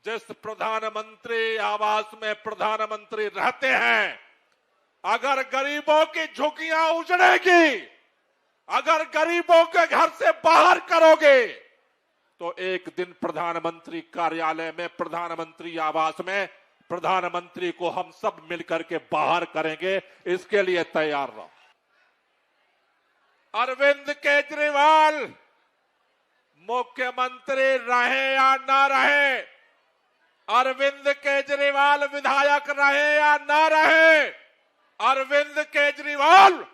जिस प्रधानमंत्री आवास में प्रधानमंत्री रहते हैं, अगर गरीबों की झुग्गियां उजड़ेगी, अगर गरीबों के घर से बाहर करोगे, तो एक दिन प्रधानमंत्री कार्यालय में, प्रधानमंत्री आवास में प्रधानमंत्री को हम सब मिलकर के बाहर करेंगे। इसके लिए तैयार रहो। अरविंद केजरीवाल मुख्यमंत्री रहे या ना रहे, अरविंद केजरीवाल विधायक रहे या ना रहे, अरविंद केजरीवाल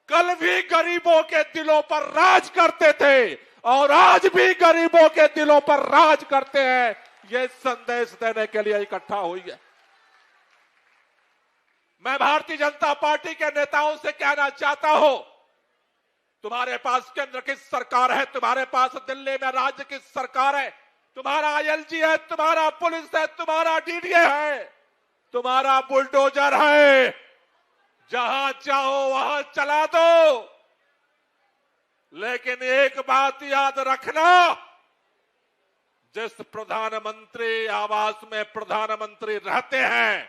कल भी गरीबों के दिलों पर राज करते थे और आज भी गरीबों के दिलों पर राज करते हैं। ये संदेश देने के लिए इकट्ठा हुई है। मैं भारतीय जनता पार्टी के नेताओं से कहना चाहता हूं, तुम्हारे पास केंद्र की सरकार है, तुम्हारे पास दिल्ली में राज्य की सरकार है, तुम्हारा आईएलजी है, तुम्हारा पुलिस है, तुम्हारा डीडीए है, तुम्हारा बुलडोजर है, जहां चाहो वहां चला दो। लेकिन एक बात याद रखना, जिस प्रधानमंत्री आवास में प्रधानमंत्री रहते हैं,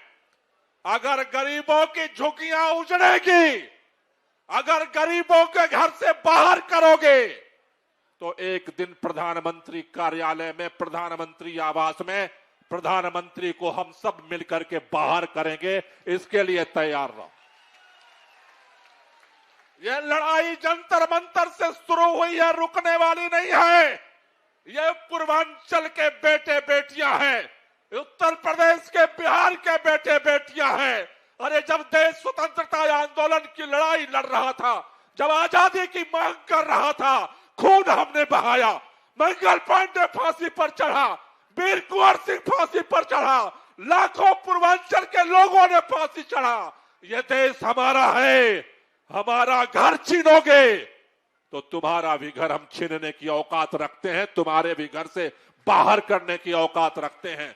अगर गरीबों की झुग्गियां उजड़ेगी, अगर गरीबों के घर से बाहर करोगे, तो एक दिन प्रधानमंत्री कार्यालय में, प्रधानमंत्री आवास में प्रधानमंत्री को हम सब मिलकर के बाहर करेंगे। इसके लिए तैयार रहो। यह लड़ाई जंतर मंतर से शुरू हुई है, रुकने वाली नहीं है। ये पूर्वांचल के बेटे बेटियां हैं, उत्तर प्रदेश के, बिहार के बेटे बेटियां हैं। अरे जब देश स्वतंत्रता आंदोलन की लड़ाई लड़ रहा था, जब आजादी की मांग कर रहा था, खून हमने बहाया। मंगल पांडे फांसी पर चढ़ा, वीर कुंवर सिंह फांसी पर चढ़ा, लाखों पूर्वांचल के लोगों ने फांसी चढ़ा। यह देश हमारा है। हमारा घर छीनोगे तो तुम्हारा भी घर हम छीनने की औकात रखते हैं, तुम्हारे भी घर से बाहर करने की औकात रखते हैं।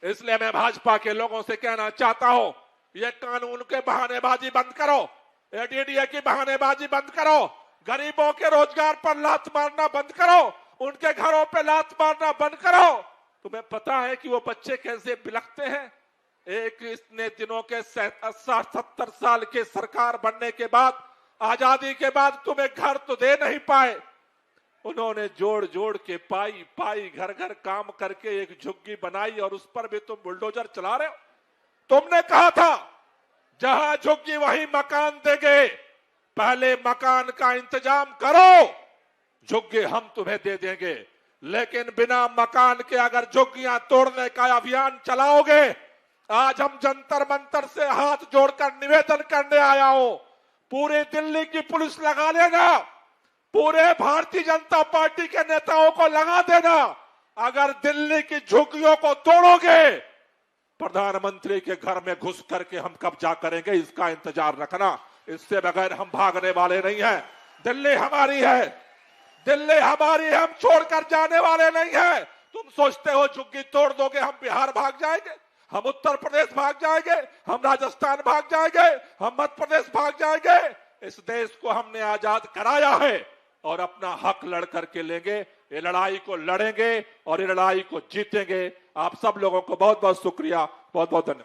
इसलिए मैं भाजपा के लोगों से कहना चाहता हूं, ये कानून के बहानेबाजी बंद करो, एडीडीए की बहानेबाजी बंद करो, गरीबों के रोजगार पर लात मारना बंद करो, उनके घरों पे लात मारना बंद करो। तुम्हें पता है कि वो बच्चे कैसे बिलखते हैं? एक इतने दिनों के 60-70 साल के सरकार बनने के बाद, आजादी के बाद तुम्हें घर तो दे नहीं पाए। उन्होंने जोड़ जोड़ के पाई घर घर काम करके एक झुग्गी बनाई और उस पर भी तुम बुलडोजर चला रहे हो। तुमने कहा था जहां झुग्गी वहीं मकान देंगे, पहले मकान का इंतजाम करो, झुग्गी हम तुम्हें दे देंगे। लेकिन बिना मकान के अगर झुग्गियां तोड़ने का अभियान चलाओगे, आज हम जंतर मंतर से हाथ जोड़कर निवेदन करने आया हूं, पूरी दिल्ली की पुलिस लगा लेना, पूरे भारतीय जनता पार्टी के नेताओं को लगा देना। अगर दिल्ली की झुग्गियों को तोड़ोगे, प्रधानमंत्री के घर में घुस करके हम कब्जा करेंगे, इसका इंतजार रखना। इससे बगैर हम भागने वाले नहीं हैं। दिल्ली हमारी है, दिल्ली हमारी है, हम छोड़कर जाने वाले नहीं हैं। तुम सोचते हो झुग्गी तोड़ दोगे हम बिहार भाग जाएंगे, हम उत्तर प्रदेश भाग जाएंगे, हम राजस्थान भाग जाएंगे, हम मध्य प्रदेश भाग जाएंगे? इस देश को हमने आजाद कराया है और अपना हक लड़ करके लेंगे। ये लड़ाई को लड़ेंगे और ये लड़ाई को जीतेंगे। आप सब लोगों को बहुत बहुत शुक्रिया, बहुत बहुत धन्यवाद।